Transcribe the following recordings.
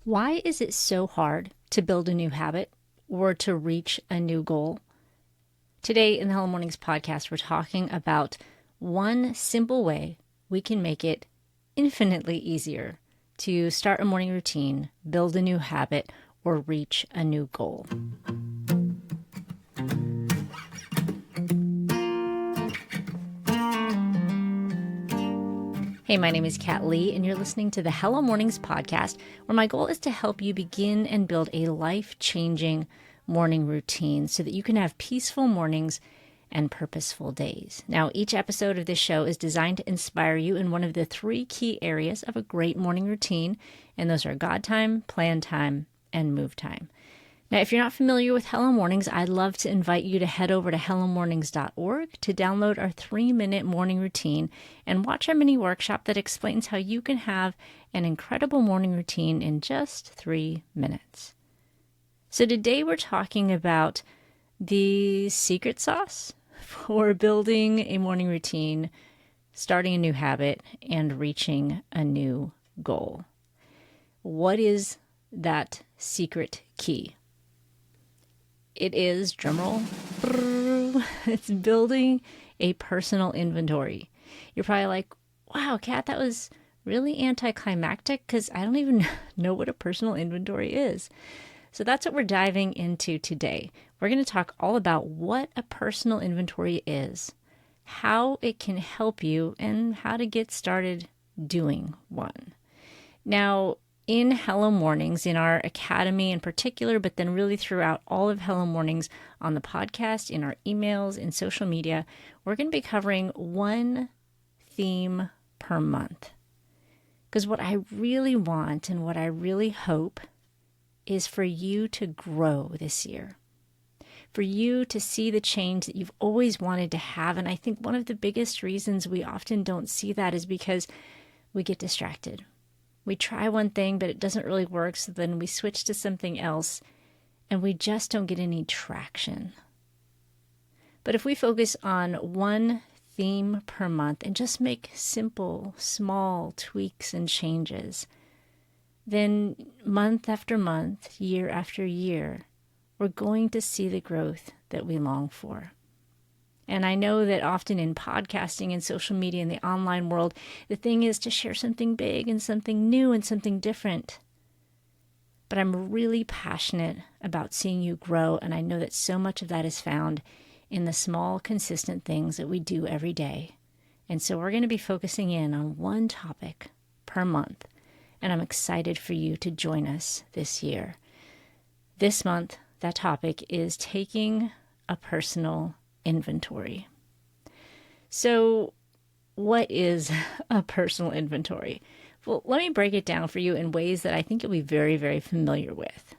Why is it so hard to build a new habit or to reach a new goal? Today in the Hello Mornings podcast, we're talking about one simple way we can make it infinitely easier to start a morning routine, build a new habit, or reach a new goal. Hey, my name is Kat Lee, and you're listening to the Hello Mornings podcast, where my goal is to help you begin and build a life-changing morning routine so that you can have peaceful mornings and purposeful days. Now, each episode of this show is designed to inspire you in one of the three key areas of a great morning routine, and those are God time, plan time, and move time. Now, if you're not familiar with Hello Mornings, I'd love to invite you to head over to hellomornings.org to download our 3-minute morning routine and watch our mini workshop that explains how you can have an incredible morning routine in just 3 minutes. So today we're talking about the secret sauce for building a morning routine, starting a new habit, and reaching a new goal. What is that secret key? It is, drumroll, it's building a personal inventory. You're probably like, wow, Kat, that was really anticlimactic because I don't even know what a personal inventory is. So that's what we're diving into today. We're going to talk all about what a personal inventory is, how it can help you, and how to get started doing one. Now, in Hello Mornings, in our academy in particular, but then really throughout all of Hello Mornings on the podcast, in our emails, in social media, we're going to be covering one theme per month. Because what I really want and what I really hope is for you to grow this year, for you to see the change that you've always wanted to have. And I think one of the biggest reasons we often don't see that is because we get distracted. We try one thing, but it doesn't really work, so then we switch to something else, and we just don't get any traction. But if we focus on one theme per month and just make simple, small tweaks and changes, then month after month, year after year, we're going to see the growth that we long for. And I know that often in podcasting and social media in the online world, the thing is to share something big and something new and something different. But I'm really passionate about seeing you grow, and I know that so much of that is found in the small, consistent things that we do every day. And so we're going to be focusing in on one topic per month, and I'm excited for you to join us this year. This month, that topic is taking a personal inventory. So what is a personal inventory? Well, let me break it down for you in ways that I think you'll be very, very familiar with.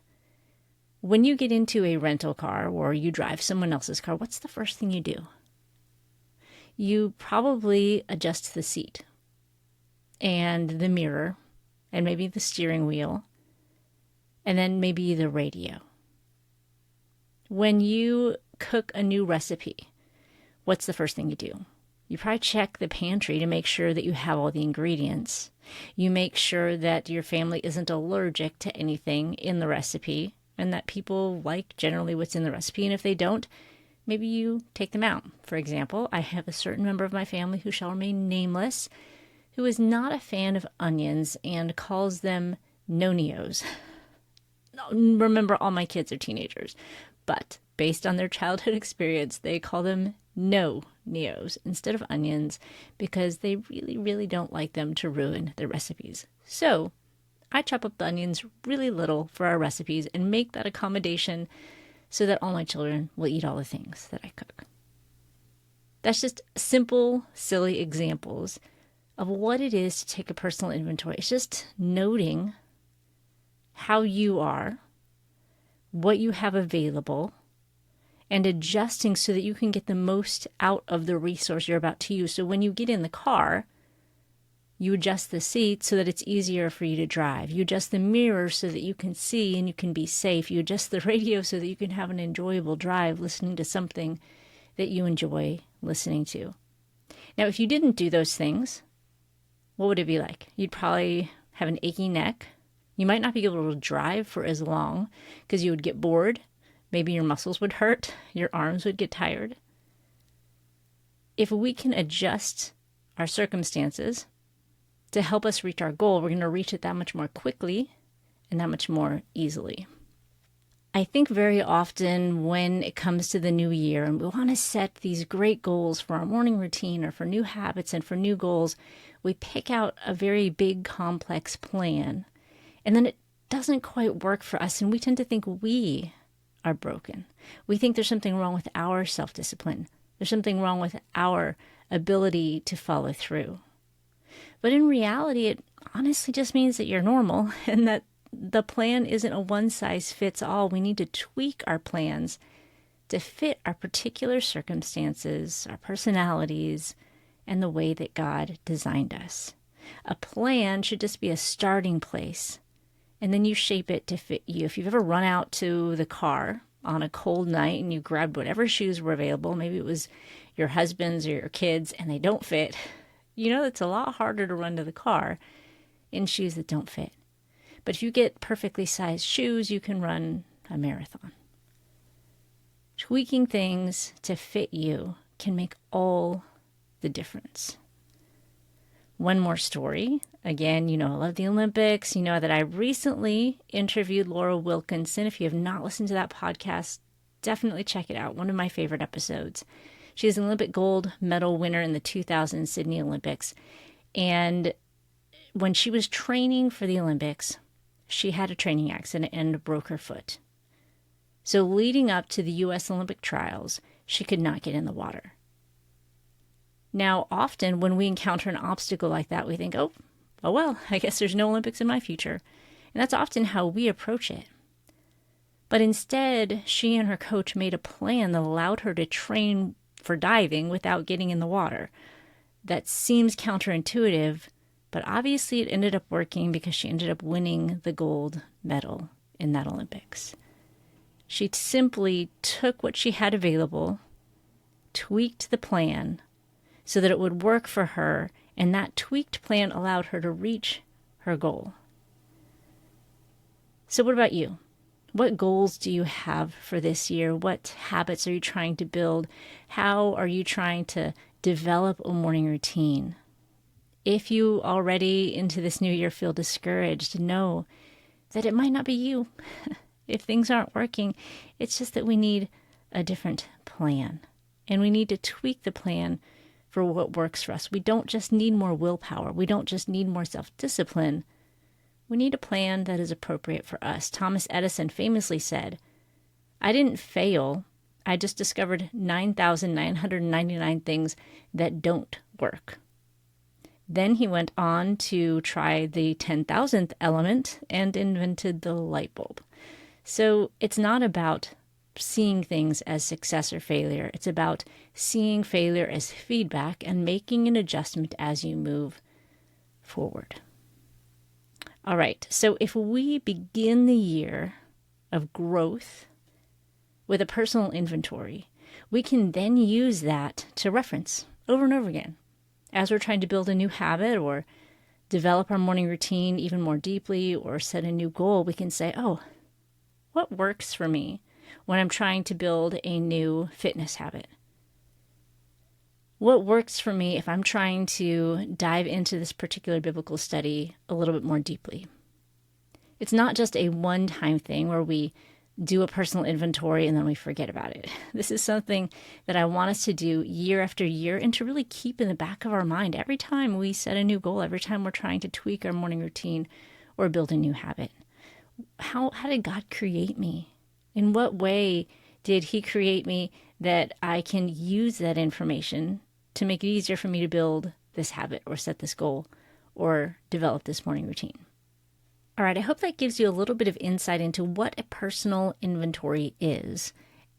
When you get into a rental car or you drive someone else's car, what's the first thing you do? You probably adjust the seat and the mirror and maybe the steering wheel and then maybe the radio. When you cook a new recipe, what's the first thing you do? You probably check the pantry to make sure that you have all the ingredients. You make sure that your family isn't allergic to anything in the recipe and that people like generally what's in the recipe. And if they don't, maybe you take them out. For example, I have a certain member of my family who shall remain nameless, who is not a fan of onions and calls them no-neos. Remember, all my kids are teenagers, but based on their childhood experience, they call them no-neos instead of onions because they really, really don't like them to ruin their recipes. So I chop up the onions really little for our recipes and make that accommodation so that all my children will eat all the things that I cook. That's just simple, silly examples of what it is to take a personal inventory. It's just noting how you are, what you have available, and adjusting so that you can get the most out of the resource you're about to use. So when you get in the car, you adjust the seat so that it's easier for you to drive. You adjust the mirror so that you can see and you can be safe. You adjust the radio so that you can have an enjoyable drive listening to something that you enjoy listening to. Now, if you didn't do those things, what would it be like? You'd probably have an achy neck. You might not be able to drive for as long because you would get bored. Maybe your muscles would hurt. Your arms would get tired. If we can adjust our circumstances to help us reach our goal, we're going to reach it that much more quickly and that much more easily. I think very often when it comes to the new year and we want to set these great goals for our morning routine or for new habits and for new goals, we pick out a very big, complex plan. And then it doesn't quite work for us. And we tend to think we are broken. We think there's something wrong with our self-discipline. There's something wrong with our ability to follow through. But in reality, it honestly just means that you're normal and that the plan isn't a one-size-fits-all. We need to tweak our plans to fit our particular circumstances, our personalities, and the way that God designed us. A plan should just be a starting place, and then you shape it to fit you. If you've ever run out to the car on a cold night and you grabbed whatever shoes were available, maybe it was your husband's or your kids, and they don't fit, you know it's a lot harder to run to the car in shoes that don't fit. But if you get perfectly sized shoes, you can run a marathon. Tweaking things to fit you can make all the difference. One more story. Again, I love the Olympics. You know that I recently interviewed Laura Wilkinson. If you have not listened to that podcast, definitely check it out. One of my favorite episodes. She is an Olympic gold medal winner in the 2000 Sydney Olympics. And when she was training for the Olympics, she had a training accident and broke her foot. So leading up to the U.S. Olympic trials, she could not get in the water. Now, often when we encounter an obstacle like that, we think, oh well, I guess there's no Olympics in my future. And that's often how we approach it. But instead, she and her coach made a plan that allowed her to train for diving without getting in the water. That seems counterintuitive, but obviously it ended up working because she ended up winning the gold medal in that Olympics. She simply took what she had available, tweaked the plan so that it would work for her, and that tweaked plan allowed her to reach her goal. So what about you? What goals do you have for this year? What habits are you trying to build? How are you trying to develop a morning routine? If you already into this new year feel discouraged, know that it might not be you. If things aren't working, it's just that we need a different plan. And we need to tweak the plan for what works for us. We don't just need more willpower. We don't just need more self-discipline. We need a plan that is appropriate for us. Thomas Edison famously said, "I didn't fail. I just discovered 9,999 things that don't work." Then he went on to try the 10,000th element and invented the light bulb. So it's not about seeing things as success or failure. It's about seeing failure as feedback and making an adjustment as you move forward. All right, so if we begin the year of growth with a personal inventory, we can then use that to reference over and over again. As we're trying to build a new habit or develop our morning routine even more deeply or set a new goal, we can say, oh, what works for me when I'm trying to build a new fitness habit? What works for me if I'm trying to dive into this particular biblical study a little bit more deeply? It's not just a one-time thing where we do a personal inventory and then we forget about it. This is something that I want us to do year after year and to really keep in the back of our mind every time we set a new goal, every time we're trying to tweak our morning routine or build a new habit. How did God create me? In what way did He create me that I can use that information to make it easier for me to build this habit or set this goal or develop this morning routine? All right, I hope that gives you a little bit of insight into what a personal inventory is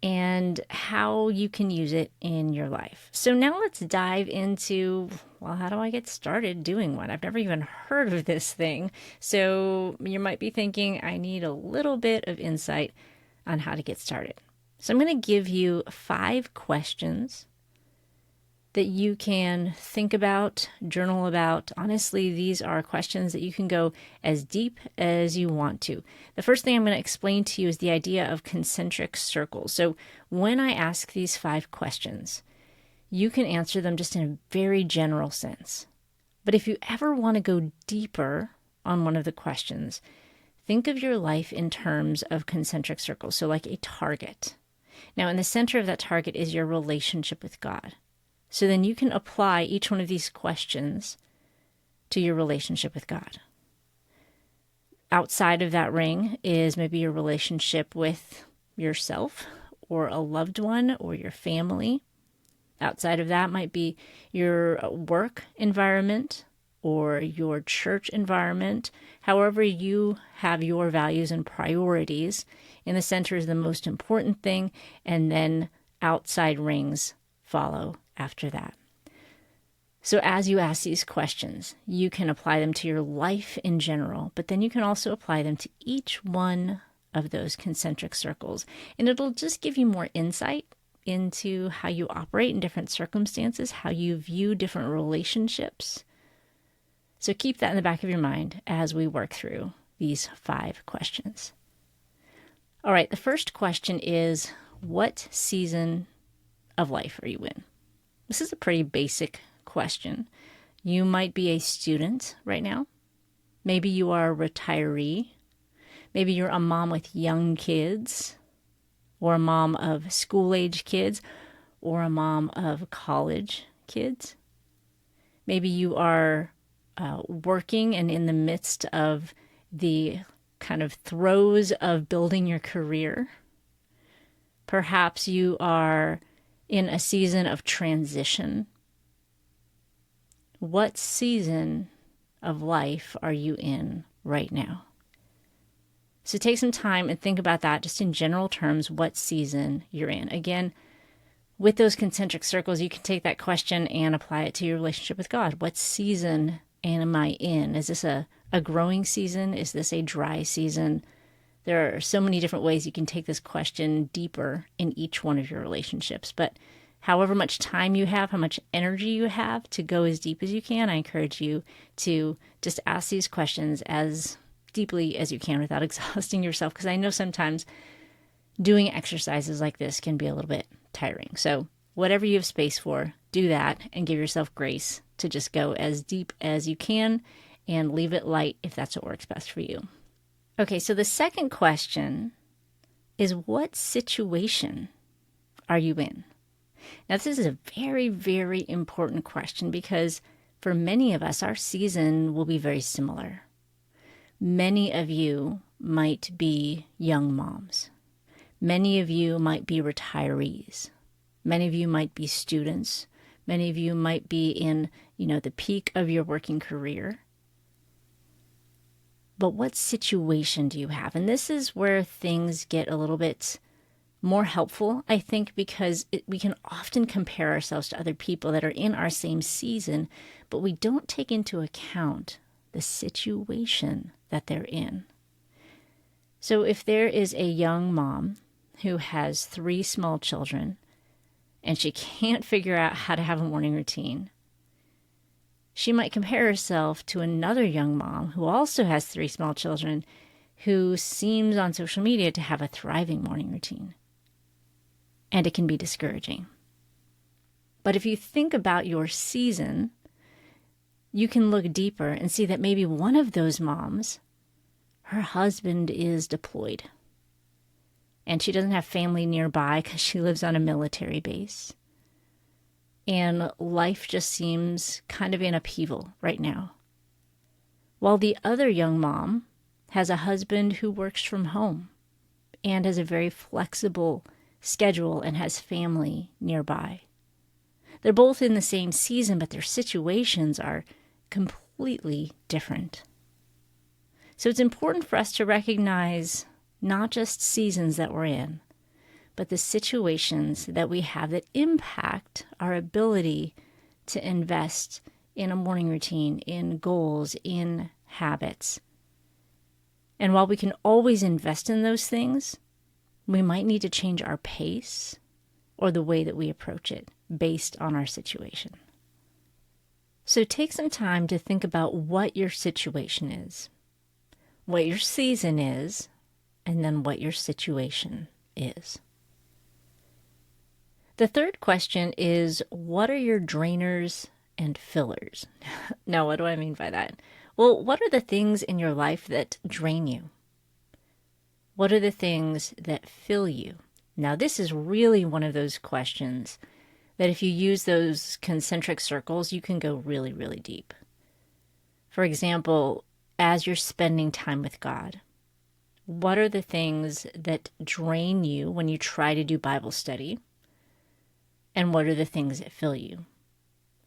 and how you can use it in your life. So now let's dive into, well, how do I get started doing one? I've never even heard of this thing. So you might be thinking, I need a little bit of insight on how to get started. So I'm going to give you 5 questions that you can think about, journal about. Honestly, these are questions that you can go as deep as you want to. The first thing I'm going to explain to you is the idea of concentric circles. So when I ask these 5 questions, you can answer them just in a very general sense. But if you ever want to go deeper on one of the questions, think of your life in terms of concentric circles, so like a target. Now, in the center of that target is your relationship with God. So then you can apply each one of these questions to your relationship with God. Outside of that ring is maybe your relationship with yourself or a loved one or your family. Outside of that might be your work environment or your church environment. However you have your values and priorities, in the center is the most important thing, and then outside rings follow after that. So as you ask these questions, you can apply them to your life in general, but then you can also apply them to each one of those concentric circles. And it'll just give you more insight into how you operate in different circumstances, how you view different relationships. So keep that in the back of your mind as we work through these 5 questions. All right, the first question is, what season of life are you in? This is a pretty basic question. You might be a student right now. Maybe you are a retiree. Maybe you're a mom with young kids, or a mom of school-age kids, or a mom of college kids. Maybe you are working and in the midst of the kind of throes of building your career. Perhaps you are in a season of transition. What season of life are you in right now? So take some time and think about that just in general terms, what season you're in. Again, with those concentric circles, you can take that question and apply it to your relationship with God. What season am I in? Is this a growing season? Is this a dry season? There are so many different ways you can take this question deeper in each one of your relationships. But however much time you have, how much energy you have to go as deep as you can, I encourage you to just ask these questions as deeply as you can without exhausting yourself. Because I know sometimes doing exercises like this can be a little bit tiring. So whatever you have space for, do that and give yourself grace to just go as deep as you can and leave it light if that's what works best for you. Okay, so the second question is, what situation are you in? Now, this is a very, very important question because for many of us, our season will be very similar. Many of you might be young moms. Many of you might be retirees. Many of you might be students. Many of you might be in, the peak of your working career. But what situation do you have? And this is where things get a little bit more helpful, I think, because we can often compare ourselves to other people that are in our same season, but we don't take into account the situation that they're in. So if there is a young mom who has 3 small children and she can't figure out how to have a morning routine, she might compare herself to another young mom who also has 3 small children who seems on social media to have a thriving morning routine. And it can be discouraging. But if you think about your season, you can look deeper and see that maybe one of those moms, her husband is deployed. And she doesn't have family nearby because she lives on a military base. And life just seems kind of in upheaval right now. While the other young mom has a husband who works from home and has a very flexible schedule and has family nearby. They're both in the same season, but their situations are completely different. So it's important for us to recognize not just seasons that we're in, but the situations that we have that impact our ability to invest in a morning routine, in goals, in habits. And while we can always invest in those things, we might need to change our pace or the way that we approach it. based on our situation. So take some time to think about what your situation is, what your season is, and then what your situation is. The third question is, what are your drainers and fillers? Now, what do I mean by that? Well, what are the things in your life that drain you? What are the things that fill you? Now, this is really one of those questions that if you use those concentric circles, you can go really, really deep. For example, as you're spending time with God, what are the things that drain you when you try to do Bible study? And what are the things that fill you?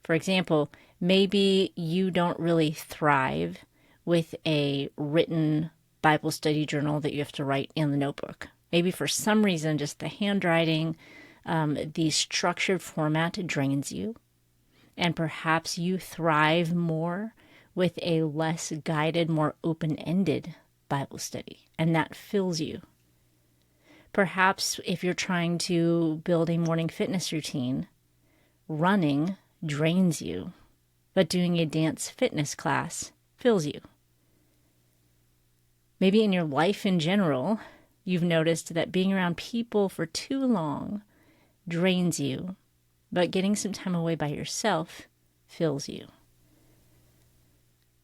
For example, maybe you don't really thrive with a written Bible study journal that you have to write in the notebook. Maybe for some reason, just the handwriting, the structured format drains you. And perhaps you thrive more with a less guided, more open-ended Bible study, and that fills you. Perhaps if you're trying to build a morning fitness routine, running drains you, but doing a dance fitness class fills you. Maybe in your life in general, you've noticed that being around people for too long drains you, but getting some time away by yourself fills you.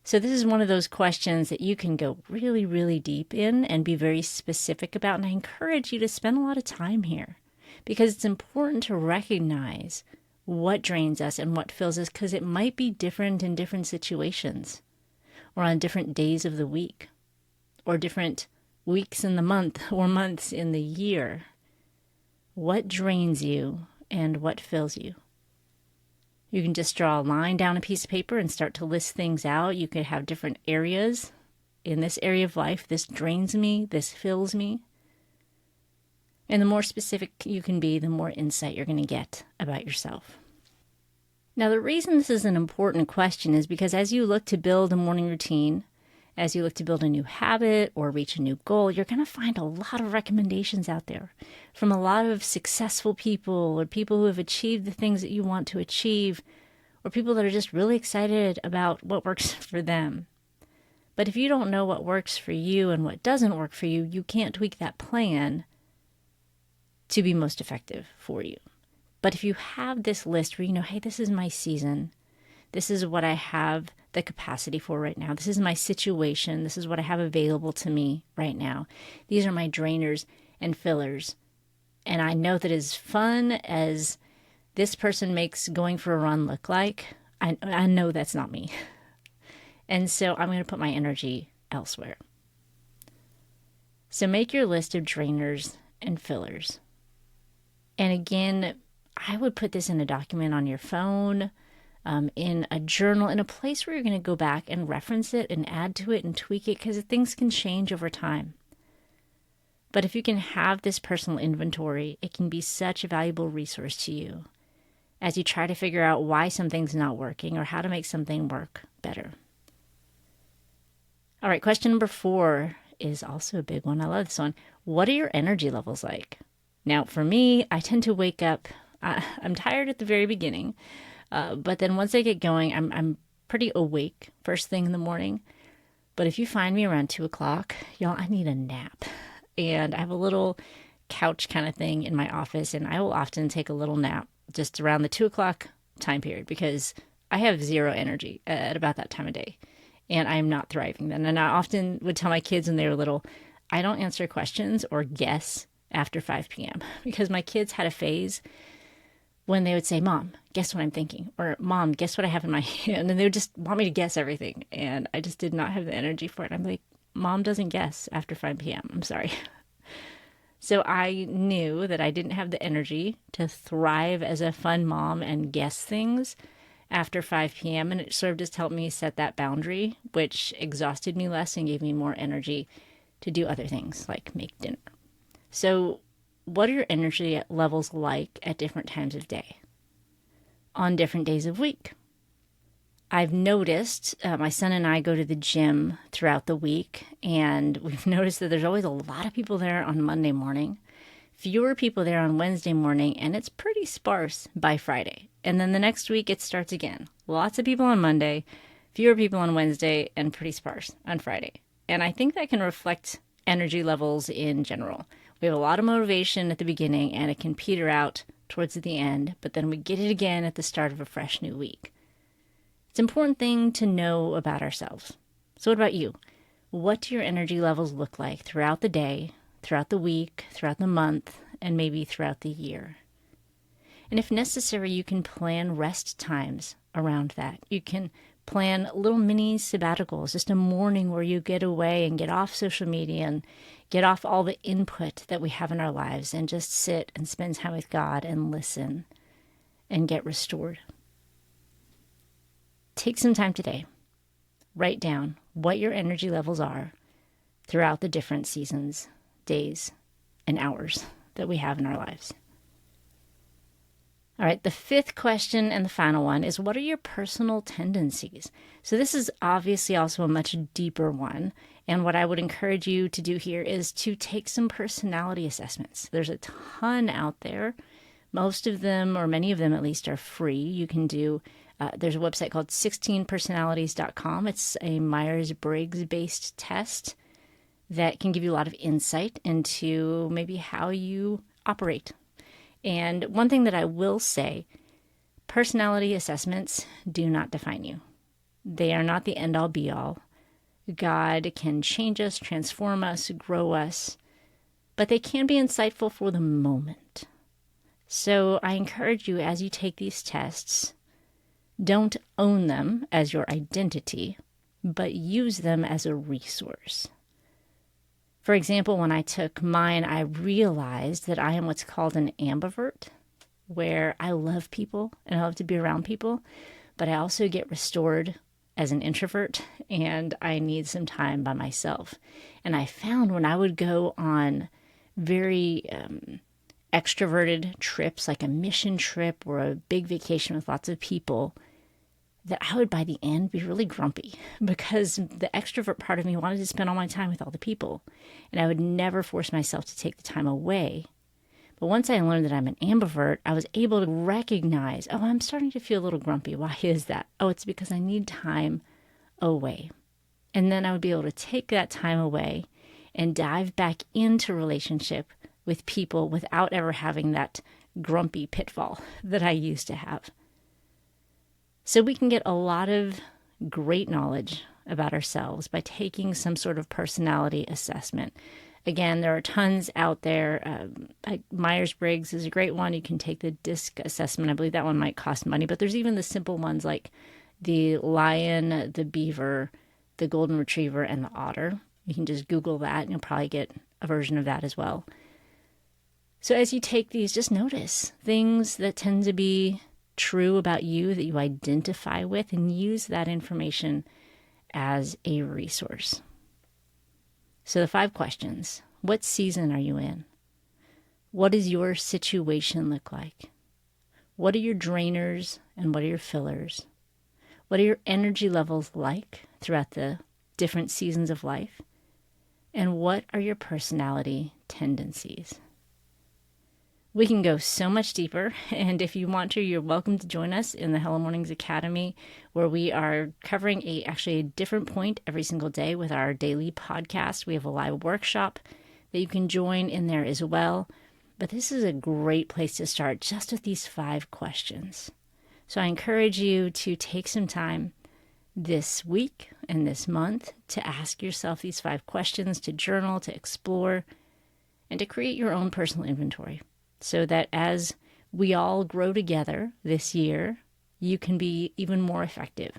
So this is one of those questions that you can go really, really deep in and be very specific about. And I encourage you to spend a lot of time here because it's important to recognize what drains us and what fills us, because it might be different in different situations or on different days of the week or different weeks in the month or months in the year. What drains you and what fills you? You can just draw a line down a piece of paper and start to list things out. You could have different areas. In this area of life, this drains me, this fills me. And the more specific you can be, the more insight you're going to get about yourself. Now, the reason this is an important question is because as you look to build a morning routine, as you look to build a new habit or reach a new goal, you're going to find a lot of recommendations out there from a lot of successful people or people who have achieved the things that you want to achieve or people that are just really excited about what works for them. But if you don't know what works for you and what doesn't work for you, you can't tweak that plan to be most effective for you. But if you have this list where you know, hey, this is my season, this is what I have the capacity for right now. This is my situation. This is what I have available to me right now. These are my drainers and fillers. And I know that as fun as this person makes going for a run look like, I know that's not me. And so I'm going to put my energy elsewhere. So make your list of drainers and fillers. And again, I would put this in a document on your phone, in a journal, in a place where you're going to go back and reference it and add to it and tweak it, because things can change over time. But if you can have this personal inventory, it can be such a valuable resource to you as you try to figure out why something's not working or how to make something work better. All right, question number 4 is also a big one. I love this one. What are your energy levels like? Now, for me, I tend to wake up, I'm tired at the very beginning. But then once I get going, I'm pretty awake first thing in the morning. But if you find me around 2 o'clock, y'all, I need a nap. And I have a little couch kind of thing in my office, and I will often take a little nap just around the 2 o'clock time period because I have zero energy at about that time of day. And I am not thriving then. And I often would tell my kids when they were little, I don't answer questions or guess after 5 p.m. because my kids had a phase when they would say, Mom, guess what I'm thinking? Or Mom, guess what I have in my hand? And they would just want me to guess everything. And I just did not have the energy for it. I'm like, Mom doesn't guess after 5 p.m. I'm sorry. So I knew that I didn't have the energy to thrive as a fun mom and guess things after 5 p.m. And it sort of just helped me set that boundary, which exhausted me less and gave me more energy to do other things like make dinner. So what are your energy levels like at different times of day, on different days of week? I've noticed my son and I go to the gym throughout the week, and we've noticed that there's always a lot of people there on Monday morning fewer people there on Wednesday morning, and it's pretty sparse by Friday. And then the next week it starts again. Lots of people on Monday, fewer people on Wednesday, and pretty sparse on Friday. And I think that can reflect energy levels in general. We have a lot of motivation at the beginning, and it can peter out towards the end, but then we get it again at the start of a fresh new week. It's an important thing to know about ourselves. So what about you? What do your energy levels look like throughout the day, throughout the week, throughout the month, and maybe throughout the year? And if necessary, you can plan rest times around that. You can plan little mini sabbaticals, just a morning where you get away and get off social media and get off all the input that we have in our lives and just sit and spend time with God and listen and get restored. Take some time today. Write down what your energy levels are throughout the different seasons, days, and hours that we have in our lives. All right, the fifth question and the final one is, what are your personal tendencies? So this is obviously also a much deeper one. And what I would encourage you to do here is to take some personality assessments. There's a ton out there. Most of them, or many of them at least, are free. You can do, there's a website called 16personalities.com. It's a Myers-Briggs based test that can give you a lot of insight into maybe how you operate. And one thing that I will say, personality assessments do not define you. They are not the end-all be-all. God can change us, transform us, grow us, but they can be insightful for the moment. So I encourage you, as you take these tests, don't own them as your identity, but use them as a resource. For example, when I took mine, I realized that I am what's called an ambivert, where I love people and I love to be around people, but I also get restored as an introvert and I need some time by myself. And I found when I would go on very extroverted trips, like a mission trip or a big vacation with lots of people, that I would by the end be really grumpy because the extrovert part of me wanted to spend all my time with all the people, and I would never force myself to take the time away. But once I learned that I'm an ambivert, I was able to recognize, oh, I'm starting to feel a little grumpy. Why is that? Oh, it's because I need time away. And then I would be able to take that time away and dive back into relationship with people without ever having that grumpy pitfall that I used to have. So we can get a lot of great knowledge about ourselves by taking some sort of personality assessment. Again, there are tons out there. Myers-Briggs is a great one. You can take the DISC assessment. I believe that one might cost money, but there's even the simple ones like the lion, the beaver, the golden retriever, and the otter. You can just Google that and you'll probably get a version of that as well. So as you take these, just notice things that tend to be true about you that you identify with and use that information as a resource. So the 5 questions. What season are you in? What does your situation look like? What are your drainers and what are your fillers? What are your energy levels like throughout the different seasons of life? And what are your personality tendencies? We can go so much deeper, and if you want to, you're welcome to join us in the Hello Mornings Academy, where we are covering a different point every single day with our daily podcast. We have a live workshop that you can join in there as well. But this is a great place to start just with these 5 questions. So I encourage you to take some time this week and this month to ask yourself these 5 questions, to journal, to explore, and to create your own personal inventory, so that as we all grow together this year, you can be even more effective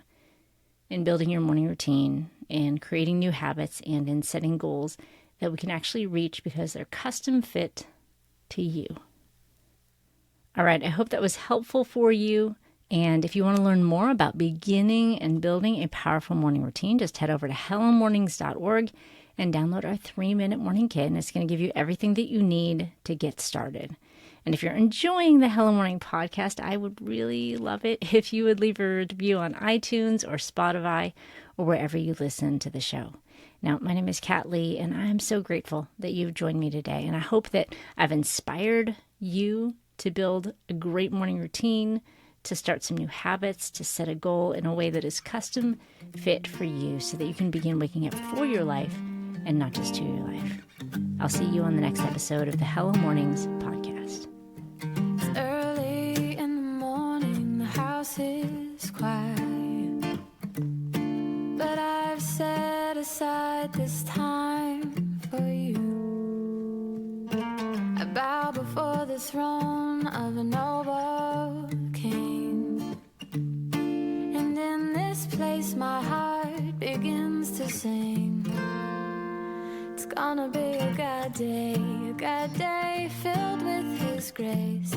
in building your morning routine and creating new habits and in setting goals that we can actually reach because they're custom fit to you. All right, I hope that was helpful for you. And if you want to learn more about beginning and building a powerful morning routine, just head over to hellomornings.org and download our 3-minute morning kit. And it's going to give you everything that you need to get started. And if you're enjoying the Hello Morning podcast, I would really love it if you would leave a review on iTunes or Spotify or wherever you listen to the show. Now, my name is Kat Lee, and I'm so grateful that you've joined me today. And I hope that I've inspired you to build a great morning routine, to start some new habits, to set a goal in a way that is custom fit for you so that you can begin waking up for your life and not just to your life. I'll see you on the next episode of the Hello Mornings podcast. It's early in the morning, the house is quiet, but I've set aside this time for you. I bow before the throne of a noble king, and in this place my heart begins to sing. It's gonna be a God day filled with His grace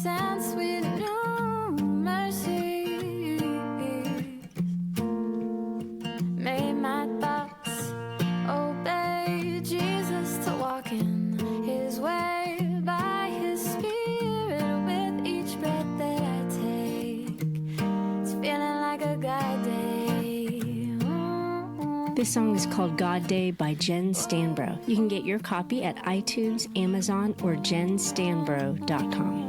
and sweet new mercies. May my thoughts obey Jesus to walk in His way by His Spirit with each breath that I take. It's feeling like a God day. This song is called God Day by Jen Stanbro. You can get your copy at iTunes, Amazon, or jenstanbro.com.